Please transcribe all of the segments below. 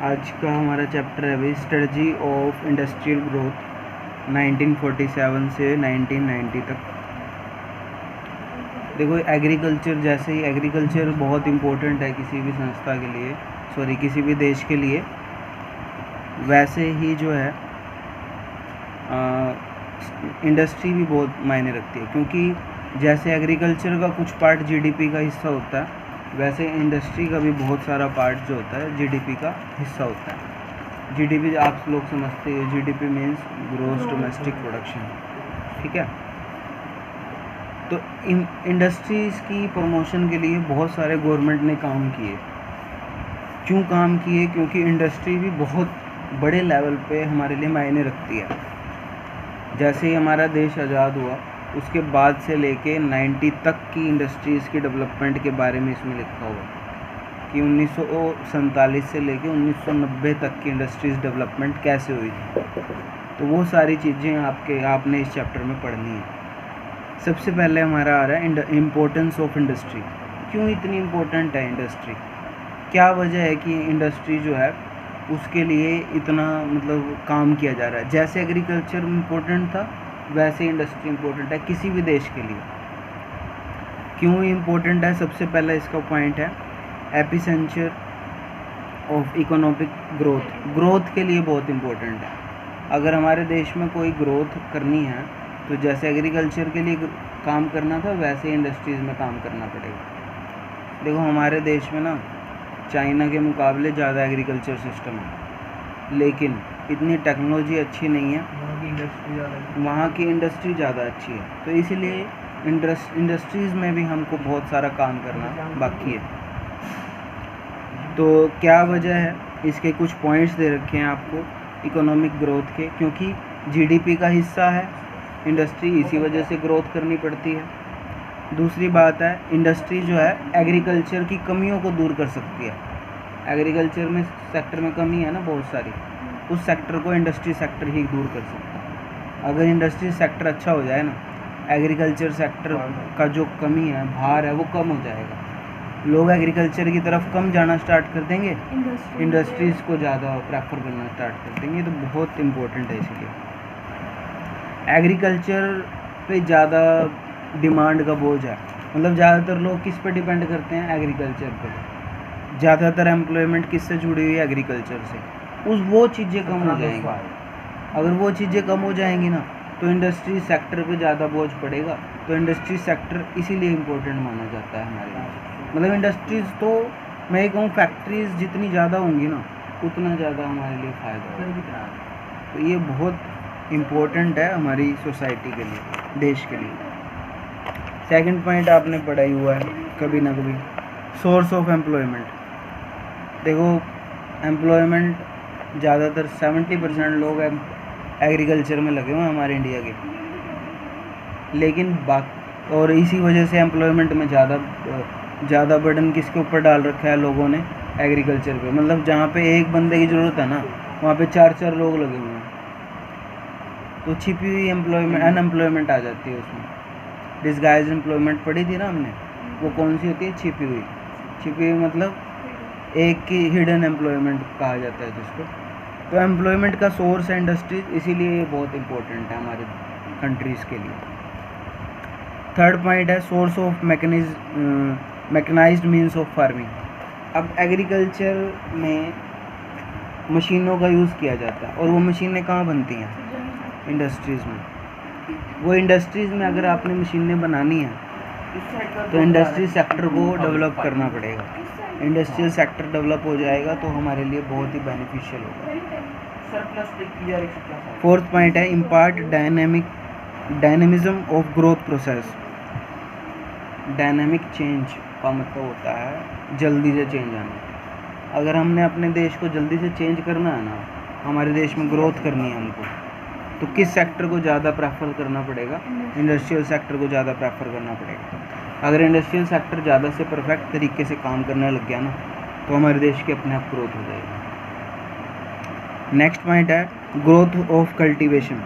आज का हमारा चैप्टर है भाई स्ट्रेटजी ऑफ इंडस्ट्रियल ग्रोथ 1947 से 1990 तक। देखो एग्रीकल्चर, जैसे ही एग्रीकल्चर बहुत इम्पोर्टेंट है किसी भी संस्था के लिए, किसी भी देश के लिए, वैसे ही जो है इंडस्ट्री भी बहुत मायने रखती है, क्योंकि जैसे एग्रीकल्चर का कुछ पार्ट जीडीपी का हिस्सा होता है, वैसे इंडस्ट्री का भी बहुत सारा पार्ट जो होता है जीडीपी का हिस्सा होता है। जीडीपी आप लोग समझते हो, GDP means gross domestic production, ठीक है। तो इंडस्ट्रीज़ की प्रमोशन के लिए बहुत सारे गवर्नमेंट ने काम किए। क्यों काम किए? क्योंकि इंडस्ट्री भी बहुत बड़े लेवल पे हमारे लिए मायने रखती है। जैसे ही हमारा देश आज़ाद हुआ उसके बाद से लेके 90 तक की इंडस्ट्रीज़ की डेवलपमेंट के बारे में इसमें लिखा हुआ कि 1947 से लेके 1990 तक की इंडस्ट्रीज़ डेवलपमेंट कैसे हुई थी। तो वो सारी चीज़ें आपने इस चैप्टर में पढ़नी है। सबसे पहले हमारा आ रहा है इम्पोर्टेंस ऑफ इंडस्ट्री। क्यों इतनी इम्पोर्टेंट है इंडस्ट्री? क्या वजह है कि इंडस्ट्री जो है उसके लिए इतना काम किया जा रहा है? जैसे एग्रीकल्चर इम्पोर्टेंट था वैसे इंडस्ट्री इम्पोर्टेंट है किसी भी देश के लिए। क्यों इम्पोर्टेंट है? सबसे पहला इसका पॉइंट है एपिसेंचर ऑफ इकोनॉमिक ग्रोथ के लिए बहुत इम्पोर्टेंट है। अगर हमारे देश में कोई ग्रोथ करनी है तो जैसे एग्रीकल्चर के लिए काम करना था वैसे इंडस्ट्रीज़ में काम करना पड़ेगा। देखो हमारे देश में ना चाइना के मुकाबले ज़्यादा एग्रीकल्चर सिस्टम है, लेकिन इतनी टेक्नोलॉजी अच्छी नहीं है, वहाँ की इंडस्ट्री ज़्यादा अच्छी है। तो इसीलिए इंडस्ट्रीज़ में भी हमको बहुत सारा काम करना बाकी है। तो क्या वजह है? इसके कुछ पॉइंट्स दे रखे हैं आपको इकोनॉमिक ग्रोथ के, क्योंकि जीडीपी का हिस्सा है इंडस्ट्री, इसी वजह से ग्रोथ करनी पड़ती है। दूसरी बात है इंडस्ट्री जो है एग्रीकल्चर की कमियों को दूर कर सकती है। एग्रीकल्चर में सेक्टर में कमी है ना बहुत सारी, उस सेक्टर को इंडस्ट्री सेक्टर ही दूर कर सकता है। अगर इंडस्ट्री सेक्टर अच्छा हो जाए ना, एग्रीकल्चर सेक्टर का जो कमी है, भार है, वो कम हो जाएगा। लोग एग्रीकल्चर की तरफ कम जाना स्टार्ट कर देंगे, इंडस्ट्रीज़ को ज़्यादा प्रेफर करना स्टार्ट कर देंगे। तो बहुत इम्पोर्टेंट है इसलिए। एग्रीकल्चर पे ज़्यादा डिमांड का बोझ है, ज़्यादातर लोग किस पे डिपेंड करते हैं? एग्रीकल्चर पे। ज़्यादातर एम्प्लॉयमेंट किससे जुड़ी हुई है? एग्रीकल्चर से। वो चीज़ें कम हो जाएंगी। अगर वो चीज़ें कम हो जाएंगी ना तो इंडस्ट्री सेक्टर पे ज़्यादा बोझ पड़ेगा। तो इंडस्ट्री सेक्टर इसीलिए इम्पोर्टेंट माना जाता है हमारे लिए। इंडस्ट्रीज़ तो मैं ये कहूँ फैक्ट्रीज़ जितनी ज़्यादा होंगी ना उतना ज़्यादा हमारे लिए फ़ायदा होगा। तो ये बहुत इम्पोर्टेंट है हमारी सोसाइटी के लिए, देश के लिए। सेकंड पॉइंट आपने पढ़ा ही हुआ है कभी ना कभी, सोर्स ऑफ एम्प्लॉयमेंट। देखो एम्प्लॉयमेंट ज़्यादातर 70% लोग एग्रीकल्चर में लगे हुए हैं हमारे इंडिया के, लेकिन और इसी वजह से एम्प्लॉयमेंट में ज़्यादा बर्डन किसके ऊपर डाल रखा है लोगों ने? एग्रीकल्चर पे। जहाँ पे एक बंदे की ज़रूरत है ना वहाँ पे 4 लोग लगे हुए हैं। तो छिपी हुई अनएम्प्लॉयमेंट आ जाती है उसमें। डिस्गाइज एम्प्लॉयमेंट पढ़ी थी ना हमने, वो कौन सी होती है? छिपी हुई एक की हिडन एम्प्लॉयमेंट कहा जाता है जिसको। तो एम्प्लॉयमेंट का सोर्स है इंडस्ट्रीज, इसीलिए ये बहुत इम्पोर्टेंट है हमारे कंट्रीज़ के लिए। थर्ड पॉइंट है source of mechanised means of farming. अब एग्रीकल्चर में मशीनों का यूज़ किया जाता है, और वो मशीनें कहाँ बनती हैं? इंडस्ट्रीज़ में। वो इंडस्ट्रीज़ में अगर आपने मशीनें बनानी है तो इंडस्ट्री सेक्टर को डेवलप करना पड़ेगा। इंडस्ट्रियल सेक्टर डेवलप हो जाएगा तो हमारे लिए बहुत ही बेनिफिशियल होगा। फोर्थ पॉइंट है impart dynamism of growth process. Dynamic change का मतलब होता है जल्दी से चेंज आना। अगर हमने अपने देश को जल्दी से चेंज करना है ना, हमारे देश में ग्रोथ करनी है हमको, तो किस सेक्टर को ज़्यादा प्रेफर करना पड़ेगा? इंडस्ट्रियल सेक्टर को ज़्यादा प्रेफर करना पड़ेगा। अगर इंडस्ट्रियल सेक्टर ज़्यादा से परफेक्ट तरीके से काम करने लग गया ना तो हमारे देश की अपने आप ग्रोथ हो जाएगी। नेक्स्ट पॉइंट है growth of cultivation.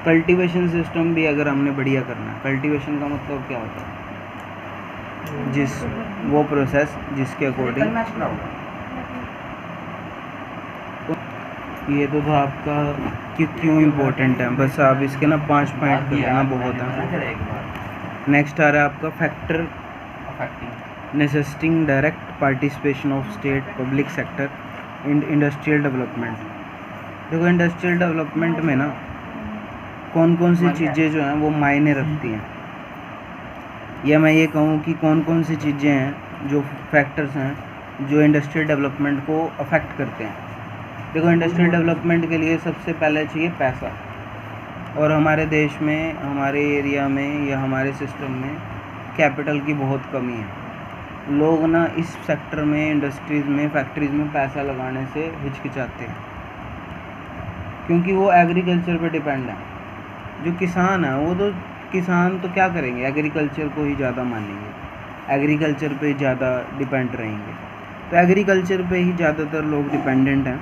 Cultivation system भी अगर हमने बढ़िया करना है, कल्टीवेशन का मतलब क्या होता है? वो प्रोसेस जिसके अकॉर्डिंग ये तो था आपका कि क्यों इम्पोर्टेंट है, बस आप इसके ना 5 पॉइंट कर लेना, बहुत है। नेक्स्ट आ रहा है आपका factor necessitating direct participation of state public sector in industrial development. देखो इंडस्ट्रियल डेवलपमेंट में ना कौन कौन सी चीज़ें जो हैं वो मायने रखती हैं, या मैं ये कहूँ कि कौन कौन सी चीज़ें हैं जो फैक्टर्स हैं जो इंडस्ट्रियल डेवलपमेंट को अफेक्ट करते हैं। देखो इंडस्ट्रियल डेवलपमेंट के लिए सबसे पहले चाहिए पैसा, और हमारे देश में, हमारे एरिया में या हमारे सिस्टम में कैपिटल की बहुत कमी है। लोग ना इस सेक्टर में, इंडस्ट्रीज़ में, फैक्ट्रीज़ में पैसा लगाने से हिचकिचाते हैं, क्योंकि वो एग्रीकल्चर पे डिपेंड है। जो किसान है वो तो किसान तो क्या करेंगे, एग्रीकल्चर को ही ज़्यादा मानेंगे, एग्रीकल्चर पे ज़्यादा डिपेंड रहेंगे। तो एग्रीकल्चर पे ही ज़्यादातर लोग डिपेंडेंट हैं।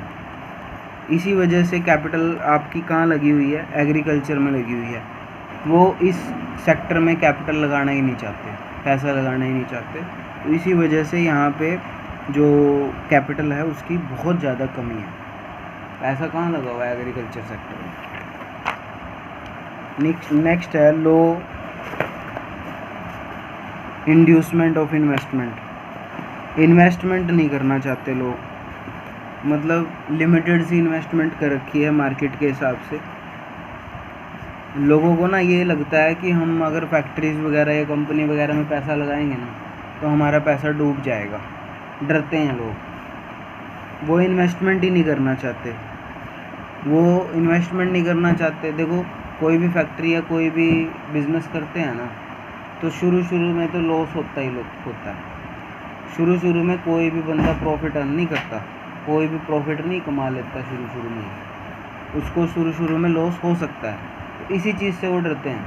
इसी वजह से कैपिटल आपकी कहाँ लगी हुई है, एग्रीकल्चर में लगी हुई है। वो इस सेक्टर में कैपिटल लगाना ही नहीं चाहते, पैसा लगाना ही नहीं चाहते। तो इसी वजह से यहाँ पे जो कैपिटल है उसकी बहुत ज़्यादा कमी है। पैसा कहाँ लगा हुआ है, एग्रीकल्चर सेक्टर में। नेक्स्ट है लो इंड्यूसमेंट ऑफ इन्वेस्टमेंट नहीं करना चाहते लोग, मतलब लिमिटेड सी इन्वेस्टमेंट कर रखी है मार्केट के हिसाब से। लोगों को ना ये लगता है कि हम अगर फैक्ट्रीज़ वगैरह या कंपनी वगैरह में पैसा लगाएंगे ना तो हमारा पैसा डूब जाएगा, डरते हैं लोग। वो इन्वेस्टमेंट ही नहीं करना चाहते, देखो कोई भी फैक्ट्री या कोई भी बिज़नेस करते हैं ना तो शुरू में तो लॉस होता है। शुरू में कोई भी बंदा प्रॉफिट अर्न नहीं करता, कोई भी प्रॉफिट नहीं कमा लेता शुरू में, उसको शुरू में लॉस हो सकता है। तो इसी चीज़ से वो डरते हैं,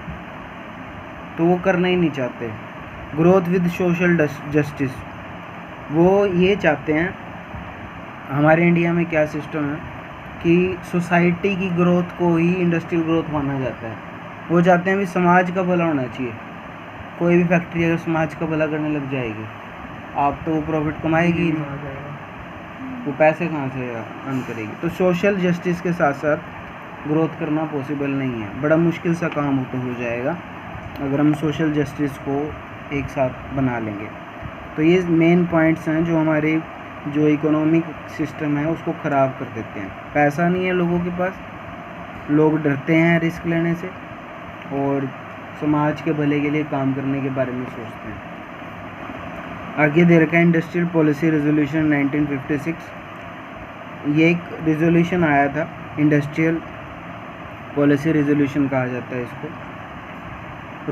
तो वो करना ही नहीं चाहते। ग्रोथ विद सोशल जस्टिस, वो ये चाहते हैं। हमारे इंडिया में क्या सिस्टम है कि सोसाइटी की ग्रोथ को ही इंडस्ट्रियल ग्रोथ माना जाता है। वो चाहते हैं भी समाज का भला होना चाहिए। कोई भी फैक्ट्री अगर समाज का भला करने लग जाएगी आप तो वो प्रॉफिट कमाएगी, वो पैसे कहाँ से अर्न करेगी। तो सोशल जस्टिस के साथ साथ ग्रोथ करना पॉसिबल नहीं है, बड़ा मुश्किल सा काम हो जाएगा अगर हम सोशल जस्टिस को एक साथ बना लेंगे। तो ये मेन पॉइंट्स हैं जो हमारे जो इकोनॉमिक सिस्टम है उसको ख़राब कर देते हैं। पैसा नहीं है लोगों के पास, लोग डरते हैं रिस्क लेने से और समाज के भले के लिए काम करने के बारे में सोचते हैं। आगे दे रखा है इंडस्ट्रियल पॉलिसी रेजोल्यूशन 1956। ये एक रेजोल्यूशन आया था, इंडस्ट्रियल पॉलिसी रेजोल्यूशन कहा जाता है इसको।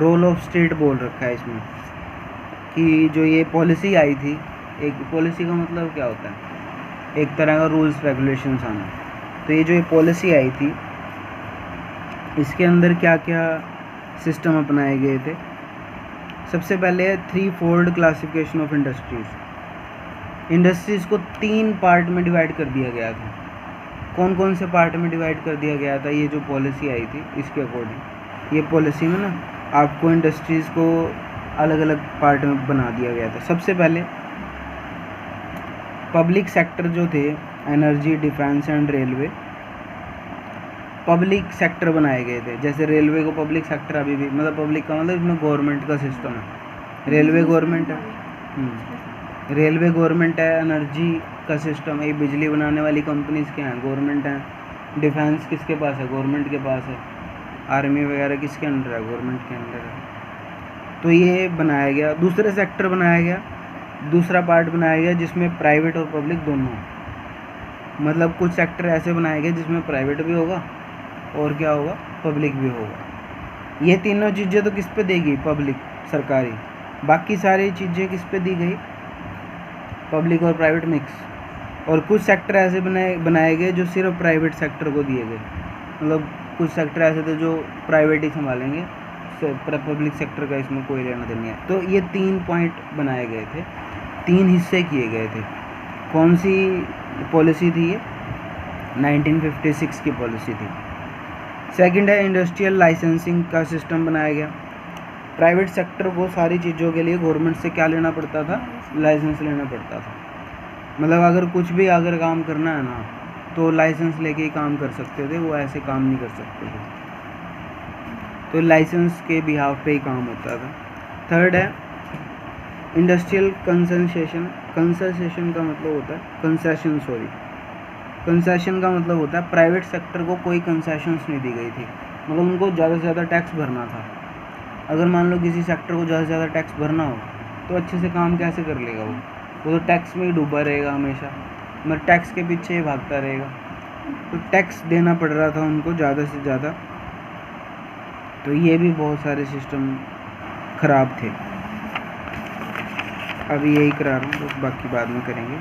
रोल ऑफ स्टेट बोल रखा है इसमें कि जो ये पॉलिसी आई थी, एक पॉलिसी का मतलब क्या होता है, एक तरह का रूल्स रेगुलेशंस आना। तो ये जो ये पॉलिसी आई थी इसके अंदर क्या क्या सिस्टम अपनाए गए थे। सबसे पहले 3-fold क्लासिफिकेशन ऑफ इंडस्ट्रीज़ को 3 पार्ट में डिवाइड कर दिया गया था। कौन कौन से पार्ट में डिवाइड कर दिया गया था, ये जो पॉलिसी आई थी इसके अकॉर्डिंग। ये पॉलिसी में ना आपको इंडस्ट्रीज़ को अलग अलग पार्ट में बना दिया गया था। सबसे पहले पब्लिक सेक्टर जो थे, energy, defence and railway, public sector बनाए गए थे। जैसे रेलवे को पब्लिक सेक्टर अभी भी, मतलब पब्लिक का मतलब इसमें गवर्नमेंट का सिस्टम है। रेलवे गवर्नमेंट है, रेलवे गवर्नमेंट है। एनर्जी का सिस्टम है, बिजली बनाने वाली कंपनीज क्या हैं, गवर्नमेंट हैं। डिफेंस किसके पास है, गवर्नमेंट के पास है। आर्मी वगैरह किसके अंडर है, गवर्नमेंट के अंडर है। तो ये बनाया गया। दूसरा सेक्टर बनाया गया, दूसरा पार्ट बनाया गया जिसमें प्राइवेट और पब्लिक दोनों, मतलब कुछ सेक्टर ऐसे बनाए गए जिसमें प्राइवेट भी होगा और क्या होगा, पब्लिक भी होगा। ये तीनों चीज़ें तो किस पे देगी, पब्लिक, सरकारी। बाकी सारी चीज़ें किस पे दी गई, पब्लिक और प्राइवेट मिक्स। और कुछ सेक्टर ऐसे बनाए गए जो सिर्फ प्राइवेट सेक्टर को दिए गए, मतलब कुछ सेक्टर ऐसे थे जो प्राइवेट ही संभालेंगे, पब्लिक सेक्टर का इसमें कोई लेना देना है। तो ये 3 पॉइंट बनाए गए थे, 3 हिस्से किए गए थे। कौन सी पॉलिसी थी ये, 1956 की पॉलिसी थी। सेकंड है इंडस्ट्रियल लाइसेंसिंग का सिस्टम बनाया गया। प्राइवेट सेक्टर को सारी चीज़ों के लिए गवर्नमेंट से क्या लेना पड़ता था, लाइसेंस लेना पड़ता था। मतलब अगर कुछ भी अगर काम करना है ना तो लाइसेंस लेके ही काम कर सकते थे, वो ऐसे काम नहीं कर सकते थे, तो लाइसेंस के बिहाफ पे ही काम होता था। थर्ड है इंडस्ट्रियल कंसेशन। कंसेशन का मतलब होता है कंसेशन, कंसेशन का मतलब होता है प्राइवेट सेक्टर को कोई कंसेशंस नहीं दी गई थी, मतलब उनको ज़्यादा से ज़्यादा टैक्स भरना था। अगर मान लो किसी सेक्टर को ज़्यादा से ज़्यादा टैक्स भरना हो तो अच्छे से काम कैसे कर लेगा वो तो टैक्स में ही डूबा रहेगा हमेशा, मतलब टैक्स के पीछे ही भागता रहेगा। तो टैक्स देना पड़ रहा था उनको ज़्यादा से ज़्यादा, तो ये भी बहुत सारे सिस्टम ख़राब थे। अभी यही करा रहा हूँ, तो बाकी बाद में करेंगे।